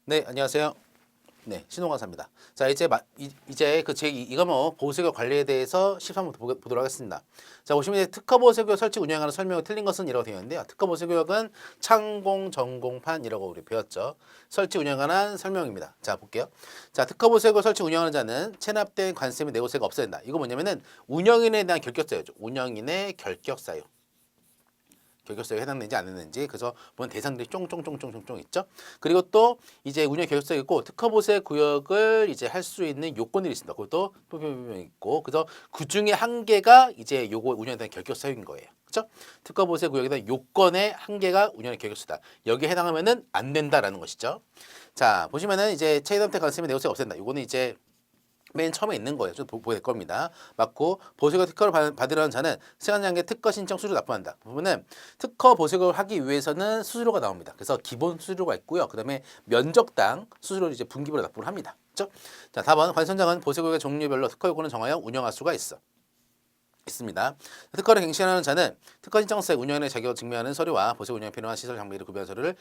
네, 안녕하세요. 네, 신홍화사입니다. 자, 이제 이거 뭐 보수교 관리에 대해서 13부터 보도록 하겠습니다. 자, 보시면 이제 특허 보수교육 설치 운영하는 설명이 틀린 것은 이라고 되어 있는데요. 특허 보수교육은 창공 전공판이라고 우리 배웠죠. 설치 운영하는 설명입니다. 자, 볼게요. 자, 특허 보수교육 설치 운영하는 자는 체납된 관세 및 내고세가 없어야 된다. 이거 뭐냐면은 운영인에 대한 결격사유죠. 운영인의 결격사유. 결격사유에 해당되는지 안 했는지 그래서 보면 대상들이 쫑쫑쫑쫑쫑쫑 있죠. 그리고 또 이제 운영 결격사유 있고 특허 보세 구역을 이제 할 수 있는 요건들이 있습니다. 그것도 뿅뿅뿅 있고 그래서 그 중에 한 개가 이제 요거 운영에 대한 결격사유인 거예요. 그렇죠? 특허 보세 구역에 대한 요건의 한 개가 운영의 결격사유다. 여기에 해당하면은 안 된다라는 것이죠. 자 보시면은 이제 체납된 관세및 내고세가 없앤다. 요거는 이제 맨 처음에 있는 거예요. 좀 보게 될 겁니다. 맞고 보수교 특허를 받으려는 자는 시간장계 특허 신청 수수료 납부한다. 부분은 특허 보수교를 하기 위해서는 수수료가 나옵니다. 그래서 기본 수수료가 있고요. 그다음에 면적당 수수료를 이제 분기별로 납부를 합니다. 그렇죠? 자, 4번 관선장은 보수교의 종류별로 특허 요건을 정하여 운영할 수가 있습니다. 특허를 갱신하는 자는 특허 신청서에 운영인의 자격을 증명하는 서류와 보수 운영에 필요한 시설 장비를 구비한 서류를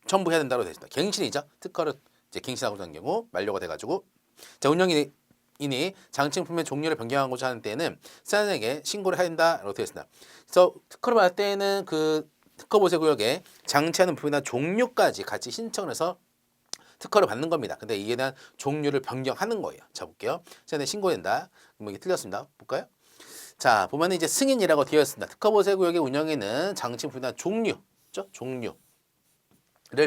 첨부해야 된다고 되어 있습니다. 갱신이죠. 특허를 이제 갱신하고자 하는 경우 만료가 돼가지고 자, 운영인이 장치품의 종류를 변경하고자 하는 때에는 세안에게 신고를 해야 된다라고 되어 있습니다. 그래서 특허를 받을 때에는 그 특허 보세 구역에 장치하는 부분이나 종류까지 같이 신청을 해서 특허를 받는 겁니다. 근데 이에 대한 종류를 변경하는 거예요. 자, 볼게요. 세안에 신고된다. 그럼 이게 틀렸습니다. 볼까요? 자, 보면 이제 승인이라고 되어 있습니다. 특허 보세 구역의 운영에는 장치품이나 종류죠? 종류를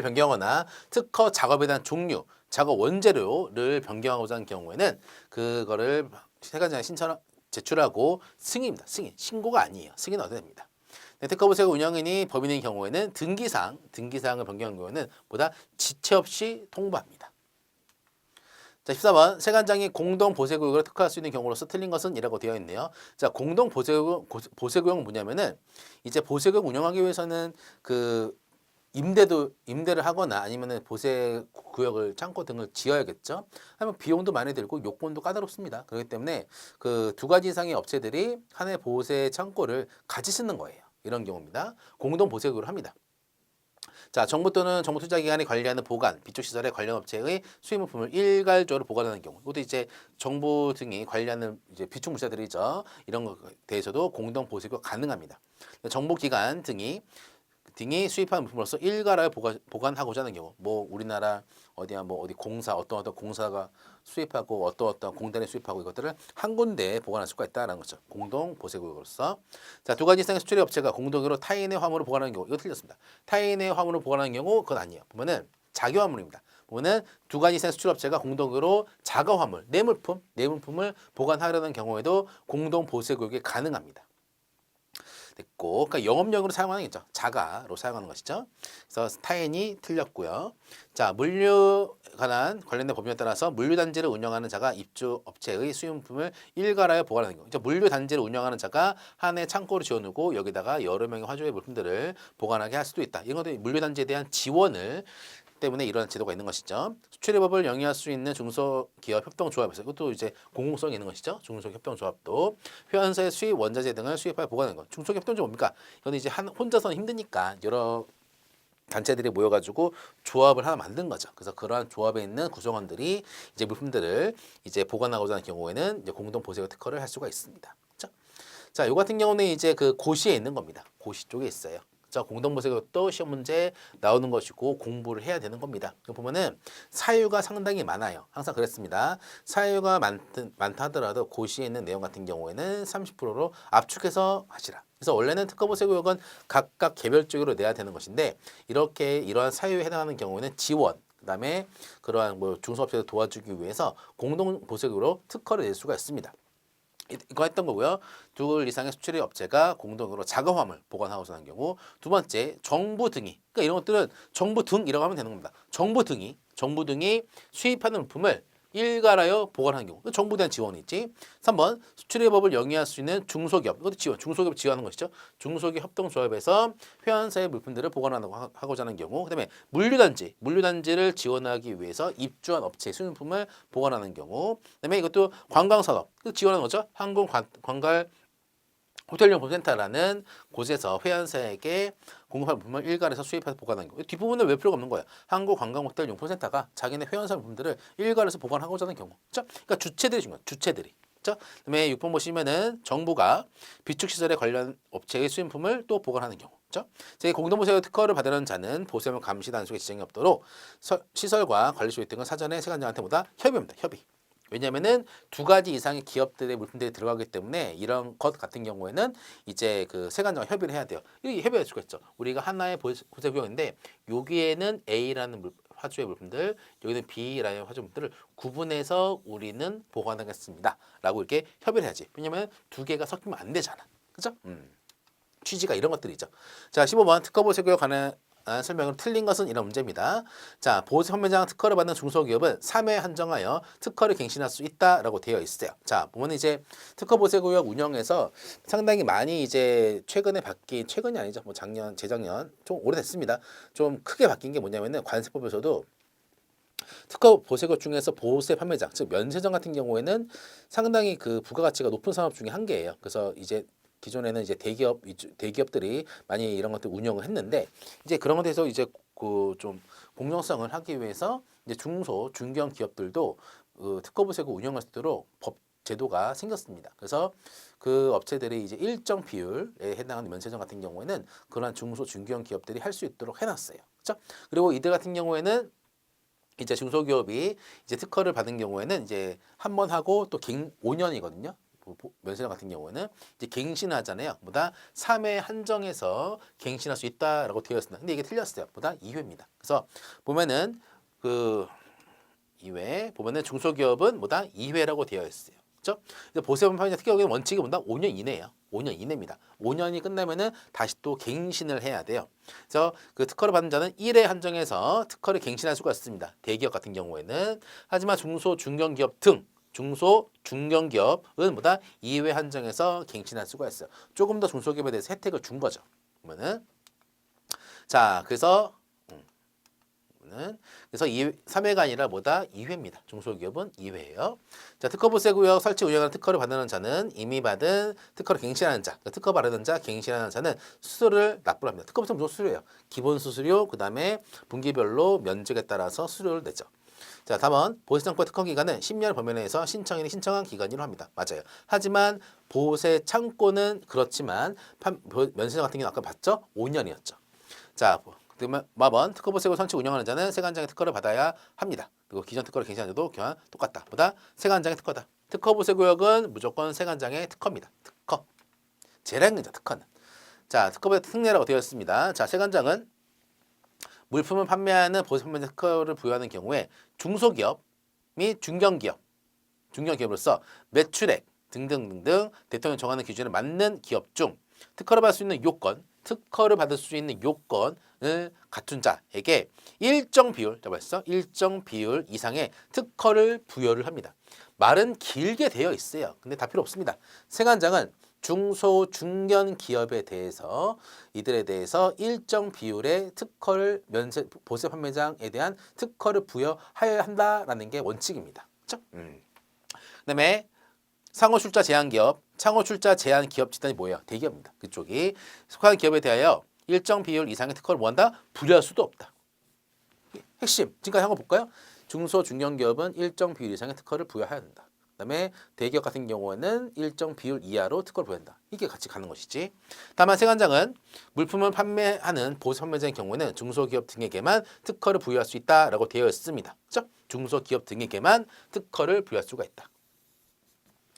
변경하거나 특허 작업에 대한 종류 작업 원재료를 변경하고자 하는 경우에는 그거를 세관장에 제출하고 승인입니다. 승인. 신고가 아니에요. 승인은 얻어야 됩니다. 특허보세고 운영인이 법인인 경우에는 등기사항을 변경한 경우에는 보다 지체 없이 통보합니다. 자, 14번 세관장이 공동 보세구역을 특허할 수 있는 경우로서 틀린 것은 이라고 되어 있네요. 자, 공동 보세구역은 뭐냐면은 이제 보세구역 운영하기 위해서는 그 임대를 하거나 아니면은 보세 구역을 창고 등을 지어야겠죠. 하면 비용도 많이 들고 요건도 까다롭습니다. 그렇기 때문에 그 두 가지 이상의 업체들이 하나의 보세 창고를 같이 쓰는 거예요. 이런 경우입니다. 공동 보세 구역을 합니다. 자, 정부 또는 정부 투자기관이 관리하는 보관, 비축시설의 관련 업체의 수입물품을 일괄적으로 보관하는 경우. 이것도 이제 정부 등이 관리하는 이제 비축물자들이죠. 이런 것에 대해서도 공동 보세가 가능합니다. 정보기관 등이 수입한 물품으로서 일괄하여 보관하고자 하는 경우, 뭐 우리나라 어디 공사 어떤 공사가 수입하고 어떤 공단에 수입하고 이것들을 한 군데에 보관할 수가 있다는 거죠. 공동 보세구역으로서. 자, 두 가지 이상의 수출입 업체가 공동으로 타인의 화물을 보관하는 경우, 이거 틀렸습니다. 타인의 화물을 보관하는 경우 그건 아니에요. 보면은 자기 화물입니다. 보면은 두 가지 이상의 수출 업체가 공동으로 자가 화물, 내물품을 보관하려는 경우에도 공동 보세구역이 가능합니다. 됐고, 그러니까 영업용으로 사용하는 게 있죠. 자가로 사용하는 것이죠. 그래서 타인이 틀렸고요. 자, 물류 관련된 법률에 따라서 물류단지를 운영하는 자가 입주 업체의 수용품을 일괄하여 보관하는 경우. 이제 물류단지를 운영하는 자가 한 해 창고를 지어놓고 여기다가 여러 명의 화조의 물품들을 보관하게 할 수도 있다. 이런 것도 물류단지에 대한 지원을 때문에 이런 제도가 있는 것이죠. 수출입법을 영위할 수 있는 중소기업 협동조합에서 이것도 이제 공공성이 있는 것이죠. 중소협동조합도 회원사의 수입 원자재 등을 수입하여 보관하는 것. 중소협동조합 뭡니까? 이건 이제 혼자서는 힘드니까 여러 단체들이 모여가지고 조합을 하나 만든 거죠. 그래서 그러한 조합에 있는 구성원들이 이제 물품들을 이제 보관하고자 하는 경우에는 이제 공동 보세와 특허를 할 수가 있습니다. 그렇죠? 자, 요 같은 경우는 이제 그 고시에 있는 겁니다. 고시 쪽에 있어요. 자, 공동보세교육도 시험 문제 나오는 것이고 공부를 해야 되는 겁니다. 보면은 사유가 상당히 많아요. 항상 그랬습니다. 사유가 많다 하더라도 고시에 있는 내용 같은 경우에는 30%로 압축해서 하시라. 그래서 원래는 특허보세교육은 각각 개별적으로 내야 되는 것인데 이러한 사유에 해당하는 경우에는 지원 그다음에 그러한 뭐 중소업체를 도와주기 위해서 공동보세교육으로 특허를 낼 수가 있습니다. 이거 했던 거고요. 둘 이상의 수출입 업체가 공동으로 자가화물 보관하고자 하는 경우. 두 번째, 정부 등이. 그러니까 이런 것들은 정부 등이라고 하면 되는 겁니다. 정부 등이 수입하는 물품을 일괄하여 보관하는 경우. 정부에 대한 지원이 있지. 3번, 수출입법을 영위할 수 있는 중소기업. 이것도 지원, 중소기업 지원하는 것이죠. 중소기업 협동조합에서 회원사의 물품들을 보관하고자 하는 경우. 그다음에 물류단지를 지원하기 위해서 입주한 업체의 수입품을 보관하는 경우. 그다음에 이것도 관광산업 지원하는 거죠. 관광 호텔용품센터라는 곳에서 회원사에게 공급할 물품을 일괄해서 수입해서 보관하는 경우. 뒷부분은 왜 필요가 없는 거야. 한국관광호텔용품센터가 자기네 회원사 물품들을 일괄해서 보관하고자 하는 경우. 그렇죠? 그러니까 주체들이 중요해. 주체들이. 그렇죠? 그다음에 6번 보시면은 정부가 비축시설에 관련 업체의 수입품을 또 보관하는 경우. 그렇죠? 제 공동보세 특허를 받으려는 자는 보세물 감시 단속에 지장이 없도록 시설과 관리소유 등은 사전에 세관장한테 보다 협의합니다. 협의. 왜냐면은 두 가지 이상의 기업들의 물품들이 들어가기 때문에 이런 것 같은 경우에는 이제 그 세관장과 협의를 해야 돼요. 이 협의할 수가 있죠. 우리가 하나의 보세 구역인데 여기에는 A라는 화주의 물품들, 여기는 B라는 화주 물품들을 구분해서 우리는 보관하겠습니다.라고 이렇게 협의를 해야지. 왜냐면 두 개가 섞이면 안 되잖아. 그죠? 취지가 이런 것들이죠. 자, 15번 특허 보세 구역 관한 설명으로 틀린 것은 이런 문제입니다. 자, 보세 판매장 특허를 받는 중소기업은 3회 한정하여 특허를 갱신할 수 있다라고 되어 있어요. 자, 보면 이제 특허 보세 구역 운영에서 상당히 많이 이제 최근에 바뀐, 최근이 아니죠. 뭐 작년, 재작년 좀 오래됐습니다. 좀 크게 바뀐 게 뭐냐면은 관세법에서도 특허 보세구역 중에서 보세 판매장, 즉 면세점 같은 경우에는 상당히 그 부가가치가 높은 산업 중에 한 개예요. 그래서 이제 기존에는 이제 대기업들이 많이 이런 것들 운영을 했는데 이제 그런 것에 대해서 이제 그 좀 공정성을 하기 위해서 이제 중소 중견 기업들도 특허 보세구 운영할 수 있도록 법 제도가 생겼습니다. 그래서 그 업체들이 이제 일정 비율에 해당하는 면세점 같은 경우에는 그러한 중소 중견 기업들이 할 수 있도록 해놨어요. 그렇죠? 그리고 이들 같은 경우에는 이제 중소기업이 이제 특허를 받은 경우에는 이제 한 번 하고 또 5년이거든요. 면세점 같은 경우는 이제 갱신하잖아요. 보다 3회 한정해서 갱신할 수 있다라고 되어 있습니다. 근데 이게 틀렸어요. 보다 2회입니다. 그래서 보면은 그 2회 보면은 중소기업은 보다 2회라고 되어 있어요. 그렇죠? 보세범 판매자 특허의 원칙이 뭐다? 5년 이내예요. 5년 이내입니다. 5년이 끝나면은 다시 또 갱신을 해야 돼요. 그래서 그 특허를 받는 자는 1회 한정해서 특허를 갱신할 수가 있습니다. 대기업 같은 경우에는. 하지만 중소 중견기업 등 중소 중견기업은 뭐다 2회 한정해서 갱신할 수가 있어요. 조금 더 중소기업에 대해서 혜택을 준 거죠. 그러면은 자, 그래서 3회가 아니라 뭐다? 2회입니다. 중소기업은 2회예요. 자, 특허 보세 구역 설치 운영하는 특허를 받는 자는 이미 받은 특허를 갱신하는 자, 특허 받는 자, 갱신하는 자는 수수료를 납부를 합니다. 특허 보세 무조건 수수료예요. 기본 수수료, 그다음에 분기별로 면적에 따라서 수수료를 내죠. 자, 다음은 보세창고의 특허 기간은 10년 범위 내에서 신청인이 신청한 기간으로 합니다. 맞아요. 하지만 보세 창고는 그렇지만 면세점 같은 경우는 아까 봤죠? 5년이었죠. 자, 마번 특허 보세고 설치 운영하는 자는 세관장의 특허를 받아야 합니다. 그리고 기존 특허를 갱신하는 자도 교환 똑같다. 보다 세관장의 특허다. 특허 보세 구역은 무조건 세관장의 특허입니다. 특허. 재량이죠. 특허는. 자, 특허의 특례라고 되어 있습니다. 자, 세관장은 물품을 판매하는 보세 판매 특허를 부여하는 경우에 중소기업 및 중견기업으로서 매출액 등등등등 대통령이 정하는 기준에 맞는 기업 중 특허를 받을 수 있는 요건을 갖춘 자에게 일정 비율, 일정 비율 이상의 특허를 부여를 합니다. 말은 길게 되어 있어요. 근데 다 필요 없습니다. 세관장은 중소 중견 기업에 대해서 이들에 대해서 일정 비율의 특허를 보세 판매장에 대한 특허를 부여해야 한다라는 게 원칙입니다. 그렇죠? 그다음에 상호 출자 제한 기업, 상호 출자 제한 기업 집단이 뭐예요? 대기업입니다. 그쪽이 속한 기업에 대하여 일정 비율 이상의 특허를 뭐한다? 부여할 수도 없다. 핵심 지금까지 한 거 볼까요? 중소 중견 기업은 일정 비율 이상의 특허를 부여해야 한다. 그다음에 대기업 같은 경우에는 일정 비율 이하로 특허를 부여한다. 이게 같이 가는 것이지. 다만 세관장은 물품을 판매하는 보세 판매자의 경우에는 중소기업 등에게만 특허를 부여할 수 있다라고 되어 있습니다. 그렇죠? 중소기업 등에게만 특허를 부여할 수가 있다.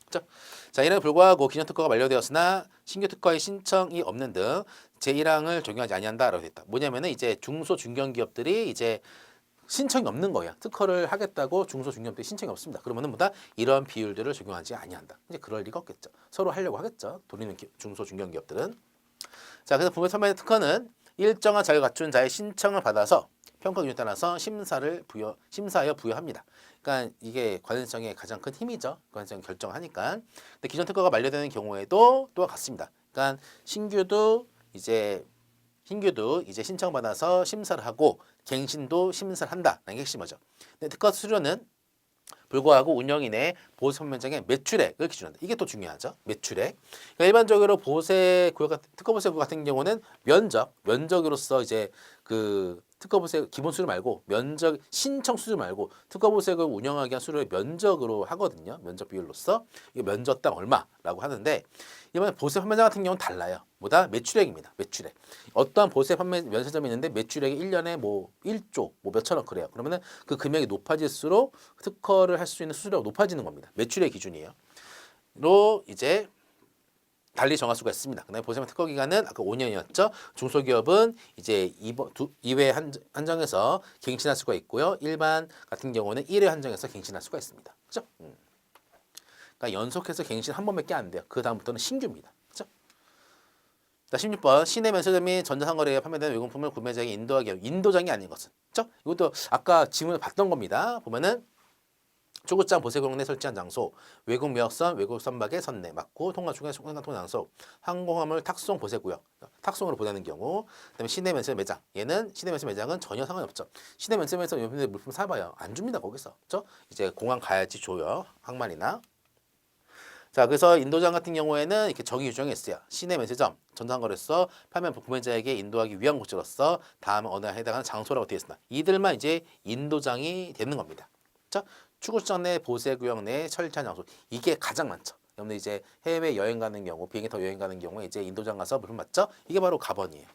그렇죠? 자, 이에는 불구하고 기존 특허가 만료되었으나 신규 특허의 신청이 없는 등 제1항을 적용하지 아니한다라고 했다. 뭐냐면은 이제 중소 중견 기업들이 이제 신청이 없는 거예요. 특허를 하겠다고 중소 중견들이 신청이 없습니다. 그러면은 뭐다? 이런 비율들을 적용하지 아니한다. 이제 그럴 리가 없겠죠. 서로 하려고 하겠죠. 돈 있는 중소 중견 기업들은. 자, 그래서 부분 판매 특허는 일정한 자격을 갖춘 자의 신청을 받아서 평가 기준에 따라서 심사하여 부여합니다. 그러니까 이게 관련성의 가장 큰 힘이죠. 관련성 결정하니까. 근데 기존 특허가 만료되는 경우에도 또한 같습니다. 그러니까 신규도 이제 신청받아서 심사를 하고 갱신도 심사를 한다는 게 핵심이죠. 근데 특허 수수료는 불구하고 운영인의 보세 판매장의 매출액을 기준한다. 이게 또 중요하죠. 매출액. 그러니까 일반적으로 보세 구역 특허 보세 구역 같은 경우는 면적으로서 이제 그 특허 보세 기본 수준 말고 면적 신청 수준 말고 특허 보세를 운영하기 위한 수를 면적으로 하거든요. 면적 비율로서 이게 면적당 얼마라고 하는데 이번에 보세 판매자 같은 경우는 달라요. 뭐다? 매출액입니다. 매출액. 어떠한 보세 판매 면세점이 있는데 매출액이 1년에 뭐 1조 뭐 몇천억 그래요. 그러면은 그 금액이 높아질수록 특허를 할 수 있는 수수료가 높아지는 겁니다. 매출액 기준이에요. 로 이제 달리 정할 수가 있습니다. 그다음에 보세만 특허 기간은 아까 5년이었죠. 중소기업은 이제 2회 한정해서 갱신할 수가 있고요. 일반 같은 경우는 1회 한정해서 갱신할 수가 있습니다. 그렇죠? 그러니까 연속해서 갱신 한 번밖에 안 돼요. 그 다음부터는 신규입니다. 그렇죠? 자, 16번 시내 면세점이 전자상거래에 판매되는 외국품을 구매자에게 인도하기 위한 인도장이 아닌 것은. 그렇죠? 이것도 아까 지문을 봤던 겁니다. 보면은 초고장 보세구역 내 설치한 장소, 외국 매역선, 외국 선박의 선내, 막고 통과 중에 통관 장소, 항공화물 탁송 보세구역, 탁송으로 보내는 경우, 그다음에 시내 면세 매장. 얘는 시내 면세 매장은 전혀 상관이 없죠. 시내 면세점에서 여러분들 물품 사봐요. 안 줍니다 거기서. 그렇죠? 이제 공항 가야지 줘요. 항만이나. 자, 그래서 인도장 같은 경우에는 이렇게 정의 규정이 있어요. 시내 면세점, 전산거래소, 판매 구매자에게 인도하기 위한 곳으로서 다음 언어에 해당하는 장소라고 되어 있습니다. 이들만 이제 인도장이 되는 겁니다. 자, 출국장 내 보세구역 내 설치한 장소 이게 가장 많죠. 여러분들 이제 해외 여행 가는 경우 비행기 타고 여행 가는 경우에 이제 인도장 가서 물품 받죠. 이게 바로 가번이에요.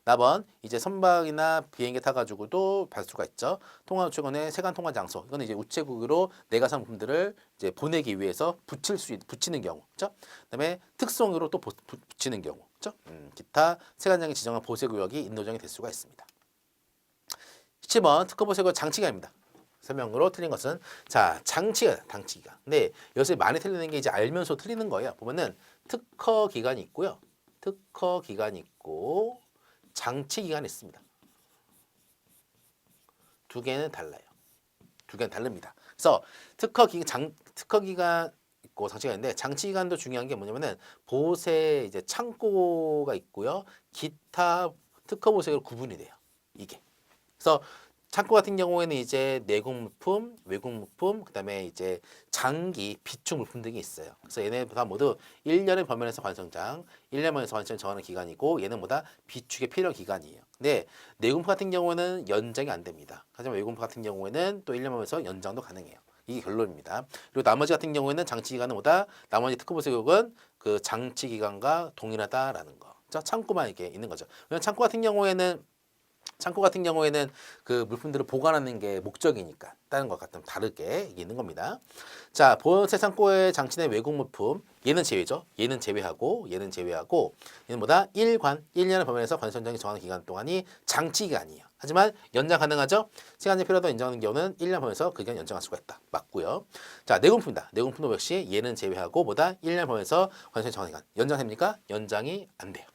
나번 이제 선박이나 비행기 타가지고도 받을 수가 있죠. 통화 우체국의 세관 통화 장소 이거는 이제 우체국으로 내가 산 물품들을 이제 보내기 위해서 붙이는 경우, 그렇죠? 그다음에 특송으로 또 붙이는 경우, 그렇죠? 기타 세관장이 지정한 보세구역이 인도장이 될 수가 있습니다. 17번 특허 보세구역 장치기간입니다. 설명으로 틀린 것은 자 장치기간. 근데 여기서 많이 틀리는 게 이제 알면서 틀리는 거예요. 보면은 특허 기간이 있고요. 특허 기간이 있고 장치 기간이 있습니다. 두 개는 달라요. 두 개는 다릅니다. 그래서 특허 기간 있고 장치 기간인데 장치 기간도 중요한 게 뭐냐면은 보세 이제 창고가 있고요. 기타 특허 보세로 구분이 돼요. 이게. 그래서 창고 같은 경우에는 이제 내국 물품, 외국 물품, 그다음에 이제 장기, 비축 물품 등이 있어요. 그래서 얘네 다 모두 1년의 범위에서 관성장, 1년 범위에서 관성 정하는 기간이고 얘는 뭐다? 비축에 필요한 기간이에요. 근데 내국물 같은 경우는 연장이 안 됩니다. 하지만 외국물 같은 경우에는 또 1년 범위에서 연장도 가능해요. 이게 결론입니다. 그리고 나머지 같은 경우에는 장치 기간은 뭐다? 나머지 특허보세국은 그 장치 기간과 동일하다라는 거. 자, 창고만 이게 있는 거죠. 왜냐면 창고 같은 경우에는 그 물품들을 보관하는 게 목적이니까 다른 것 같으면 다르게 이게 있는 겁니다. 자, 보세 창고의 장치 내 외국 물품 얘는 제외죠. 얘는 제외하고 얘는 뭐다? 1년의 범위에서 관세청장이 정하는 기간 동안이 장치 기간이에요. 하지만 연장 가능하죠. 시간이 필요하다 인정하는 경우는 1년 범위에서 그 기간 연장할 수가 있다. 맞고요. 자, 내공품입니다. 내공품도 역시 얘는 제외하고 뭐다? 1년 범위에서 관세청장이 정하는 기간 연장됩니까? 연장이 안 돼요.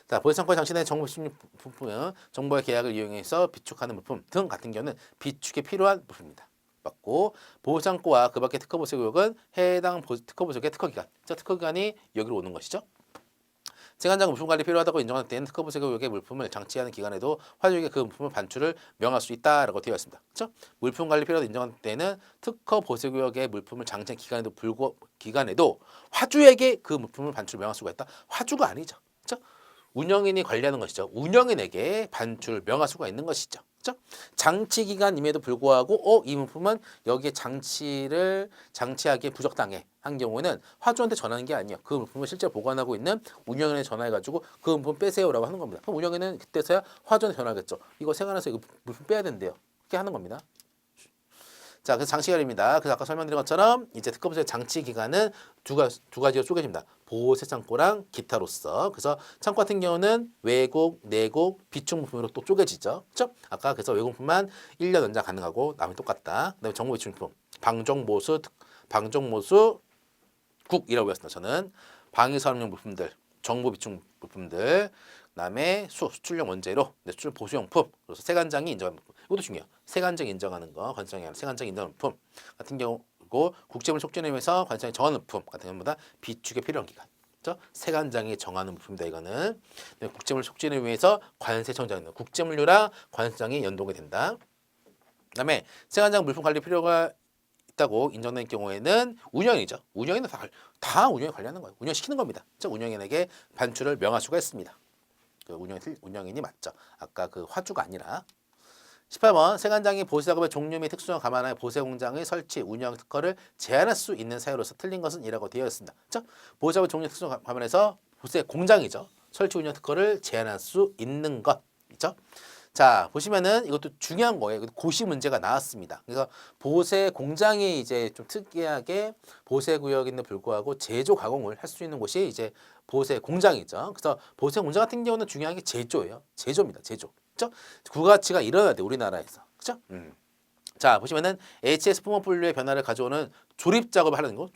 자, 보세창고에 장치된 정보 비축 부품은 정보의 계약을 이용해서 비축하는 물품 등 같은 경우는 비축에 필요한 물품입니다. 맞고 보호창고와 그 밖의 특허보세구역은 해당 특허보세구역의 특허기간, 특허기간이 여기로 오는 것이죠. 세관장 물품 관리 필요하다고 인정할 때는 특허보세구역의 물품을 장치하는 기간에도 화주에게 그 물품을 반출을 명할 수 있다라고 되어 있습니다. 그렇죠? 물품 관리 필요하다고 인정할 때는 특허보세구역의 물품을 장치한 기간에도 화주에게 그 물품을 반출 명할 수가 있다. 화주가 아니죠. 그렇죠? 운영인이 관리하는 것이죠. 운영인에게 반출 명할 수가 있는 것이죠. 그렇죠? 장치 기간임에도 불구하고 이 물품은 여기에 장치하기에 부적당해 한 경우에는 화주한테 전하는 게 아니에요. 그 물품을 실제 보관하고 있는 운영인에 전화해가지고 그 물품 빼세요라고 하는 겁니다. 그럼 운영인은 그때서야 화주한테 전화하겠죠. 이거 세관에서 이거 물품 빼야 된대요. 그렇게 하는 겁니다. 자, 그래서 장치 기간입니다. 그래서 아까 설명드린 것처럼 이제 특허보세 장치 기간은 두 가지로 쪼개집니다. 보세 창고랑 기타로서. 그래서 창고 같은 경우는 외국, 내국, 비축 물품으로 또 쪼개지죠. 그렇죠? 아까 그래서 외국품만 1년 연장 가능하고 남이 똑같다. 그다음에 정보 비축 물품, 방정모수 국이라고 했습니다. 저는 방위산업용 물품들, 정보 비축 물품들, 그다음에 수출용 원재료, 수출 보수용품, 그래서 세관장이 인정하는 물품. 이것도 중요해요. 세관장 인정하는 거, 관세청이 아니라 세관장 인정하는 물품 같은 경우고 국제물 촉진을 위해서 관세청이 정하는 물품 같은 경우보다 비축에 필요한 기간. 그렇죠? 세관장이 정하는 물품이다 이거는. 국제물 촉진을 위해서 관세청장이 있는 국제물류랑 관세청이 연동이 된다. 그다음에 세관장 물품 관리 필요가 있다고 인정된 경우에는 운영이죠. 운영인은 다 운영에 관리하는 거예요. 운영시키는 겁니다. 즉 운영인에게 반출을 명할 수가 있습니다. 그 운영인이 맞죠. 아까 그 화주가 아니라. 18번 세관장이 보수작업의 종류 및 특수성을 감안하여 보세공장의 설치, 운영 특허를 제한할 수 있는 사유로서 틀린 것은 이라고 되어 있습니다. 자, 보수작업의 종류 특수성을 감안해서 보세공장이죠. 설치, 운영 특허를 제한할 수 있는 것 있죠. 자, 보시면은 이것도 중요한 거예요. 고시 문제가 나왔습니다. 그래서 보세 공장이 이제 좀 특이하게 보세 구역인데 불구하고 제조 가공을 할 수 있는 곳이 이제 보세 공장이죠. 그래서 보세 공장 같은 경우는 중요한 게 제조예요. 제조입니다. 제조. 그렇죠? 부가가치가 일어나야 돼, 우리나라에서. 그렇죠? 자, 보시면은 HS 품목 분류의 변화를 가져오는 조립 작업을 하는 거.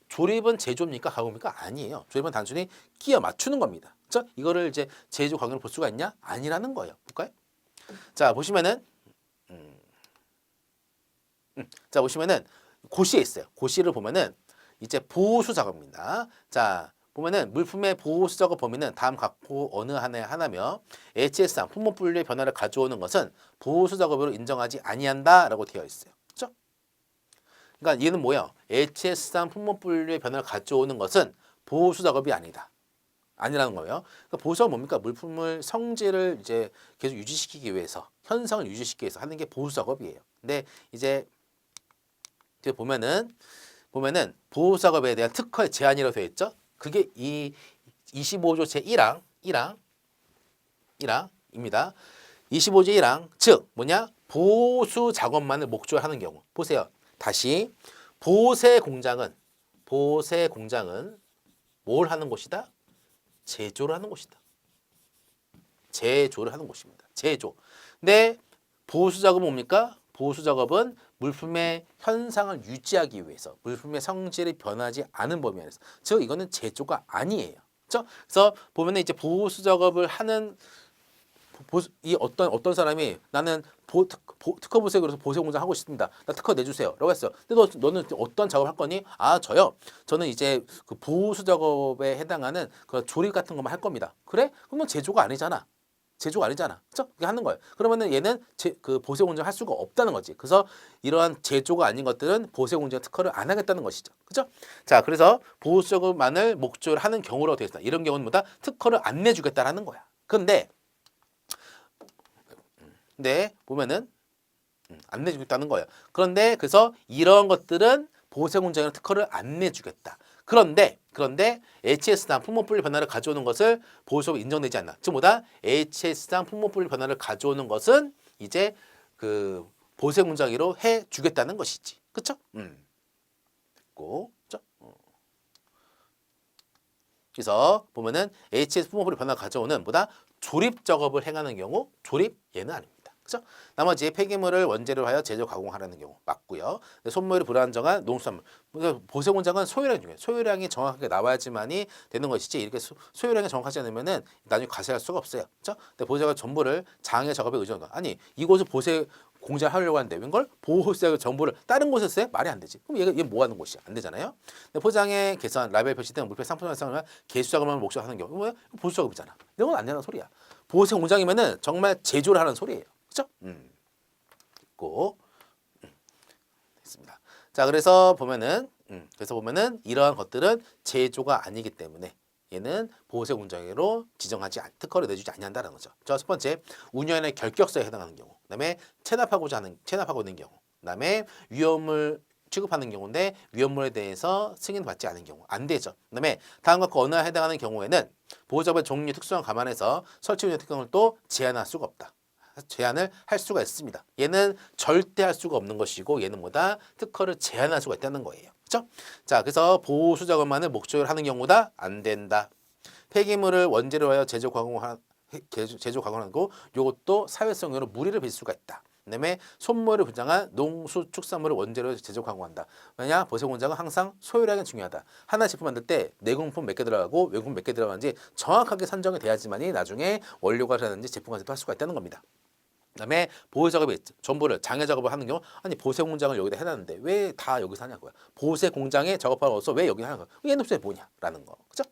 조립은 제조입니까? 가공입니까? 아니에요. 조립은 단순히 끼워 맞추는 겁니다. 그렇죠? 이거를 이제 제조 가공으로 볼 수가 있냐? 아니라는 거예요. 볼까요? 자, 보시면은 자, 보시면은 고시에 있어요. 고시를 보면은 이제 보수 작업입니다. 자, 보면은 물품의 보수 작업 범위는 다음 각호 어느 하나며 HS상 품목 분류의 변화를 가져오는 것은 보수 작업으로 인정하지 아니한다라고 되어 있어요. 그렇죠? 그러니까 얘는 뭐야? HS상 품목 분류의 변화를 가져오는 것은 보수 작업이 아니다. 아니라는 거예요. 그러니까 보수가 뭡니까? 물품을 성질을 이제 계속 유지시키기 위해서, 현상을 유지시키기 위해서 하는 게 보수 작업이에요. 근데 이제 보면은 보수 작업에 대한 특허의 제한이라고 되어 있죠. 그게 이 25조 제1항입니다. 25조 1항, 즉 뭐냐? 보수 작업만을 목적으로 하는 경우. 보세요. 다시 보세 공장은 뭘 하는 곳이다? 제조를 하는 곳이다. 제조를 하는 곳입니다. 제조. 근데 보수 작업은 뭡니까? 보수 작업은 물품의 현상을 유지하기 위해서 물품의 성질이 변하지 않은 범위 안에서. 즉 이거는 제조가 아니에요. 그렇죠? 그래서 보면은 이제 보수 작업을 하는 이 어떤 사람이 나는 특허 보색으로서 보세 공장 하고 싶습니다. 나 특허 내주세요.라고 했어요. 근데 너는 어떤 작업 할 거니? 아, 저요. 저는 이제 그 보수 작업에 해당하는 그 조립 같은 것만 할 겁니다. 그래? 그러면 제조가 아니잖아. 그렇죠? 이게 하는 거예요. 그러면은 얘는 그 보세 공장 할 수가 없다는 거지. 그래서 이러한 제조가 아닌 것들은 보세 공장 특허를 안 하겠다는 것이죠. 그렇죠? 자, 그래서 보수 작업만을 목적으로 하는 경우라고 되어 있다. 이런 경우는 뭐다? 특허를 안 내주겠다라는 거야. 근데 보면은 안 내주겠다는 거예요. 그런데 그래서 이런 것들은 보세 공장에는 특허를 안 내주겠다. 그런데 HS상 품목 분류 변화를 가져오는 것을 보수적으로 인정되지 않나. 즉 뭐다? HS상 품목 분류 변화를 가져오는 것은 이제 그 보세 공장으로 해 주겠다는 것이지. 그렇죠? 그렇죠? 그래서 보면은 HS 품목 분류 변화를 가져오는 뭐다? 조립 작업을 행하는 경우 얘는 아닙니다. 그렇죠? 나머지 폐기물을 원재료로 하여 제조 가공하라는 경우 맞고요. 손모율이 불안정한 농수산물. 보세 공장은 소유량이 중요해요. 소유량이 정확하게 나와야지만이 되는 것이지 이렇게 소유량이 정확하지 않으면은 나중에 과세할 수가 없어요. 그렇죠? 근데 보세가 전부를 장애 작업에 의존한다. 아니 이곳을 보세 공장 하려고 하는데 웬걸 보호세 정보를 다른 곳에서 해? 말이 안 되지. 그럼 얘 뭐 하는 곳이야? 안 되잖아요. 근데 포장의 개선, 라벨 표시 등 물품 상품 활성화를 개수 작업을 목적으로 하는 경우 뭐야? 보수 작업이잖아. 이런 건 안 되는 소리야. 보세 공장이면은 정말 제조를 하는 소리예요. 그렇죠? 있고 됐습니다. 자, 그래서 보면은 이러한 것들은 제조가 아니기 때문에 얘는 보호세 공장으로 특허를 내주지 아니한다는 거죠. 첫 번째, 운영의 결격서에 해당하는 경우, 그다음에 체납하고 있는 경우, 그다음에 위험물 취급하는 경우인데 위험물에 대해서 승인받지 않은 경우 안 되죠. 그다음에 다음과 어느 하나에 해당하는 경우에는 보호작업의 종류 특수성 감안해서 설치 운영 특허를 또 제한할 수가 없다. 제한을 할 수가 있습니다. 얘는 절대 할 수가 없는 것이고 얘는 뭐다? 특허를 제한할 수가 있다는 거예요. 그렇죠? 자, 그래서 보수 작업만을 목적으로 하는 경우다 안 된다. 폐기물을 원재료로 하여 제조 가공하고 이것도 사회성으로 무리를 빚을 수가 있다. 그다음에 손모를 분장한 농수축산물을 원재료로 제조 가공한다. 왜냐? 보세 공장은 항상 소유량이 중요하다. 하나 제품 만들 때 내공품 몇 개 들어가고 외공품 몇 개 들어가는지 정확하게 산정이 돼야지만이 나중에 원료가라든지 제품 가공을 할 수가 있다는 겁니다. 그다음에 보호 작업이 전부를 장애 작업을 하는 경우 아니 보세 공장을 여기다 해놨는데 왜 다 여기서 하냐고요. 보세 공장에 작업하고서 왜 여기 하는 거야. 얘는 도대체 뭐냐라는 거. 그죠?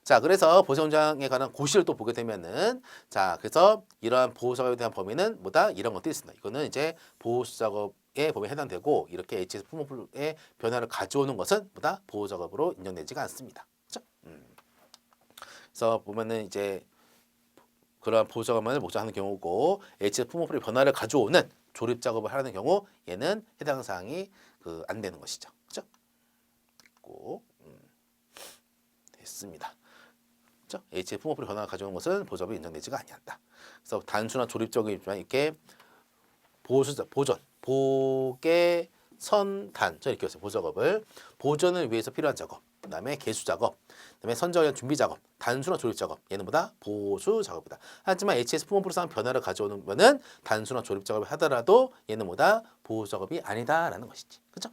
자, 그래서 보세 현장에 관한 고시를 또 보게 되면은 자, 그래서 이러한 보호 작업에 대한 범위는 뭐다? 이런 것들이 있습니다. 이거는 이제 보호 작업의 범위에 해당되고 이렇게 HS 품목의 변화를 가져오는 것은 뭐다? 보호 작업으로 인정되지가 않습니다. 그렇죠? 그래서 보면은 이제 그러한 보호 작업만을 목적하는 경우고 HS 품목의 변화를 가져오는 조립 작업을 하는 경우 얘는 해당 사항이 안 되는 것이죠. 그렇죠? 꼭 됐습니다. 그렇죠? HF 품목으로 변화가 가져오는 것은 보조업이 인정되지가 아니한다. 그래서 단순한 조립적이지만 이렇게 보전, 보계, 선단 이렇게 했어요. 보작업을 보전을 위해서 필요한 작업, 그다음에 개수 작업, 그다음에 선정에 대한 준비 작업, 단순한 조립 작업, 얘는 뭐다? 보수 작업이다. 하지만 HS 품목으로 상 변화를 가져오는 거는 단순한 조립 작업을 하더라도 얘는 뭐다? 보호 작업이 아니다라는 것이지. 그렇죠?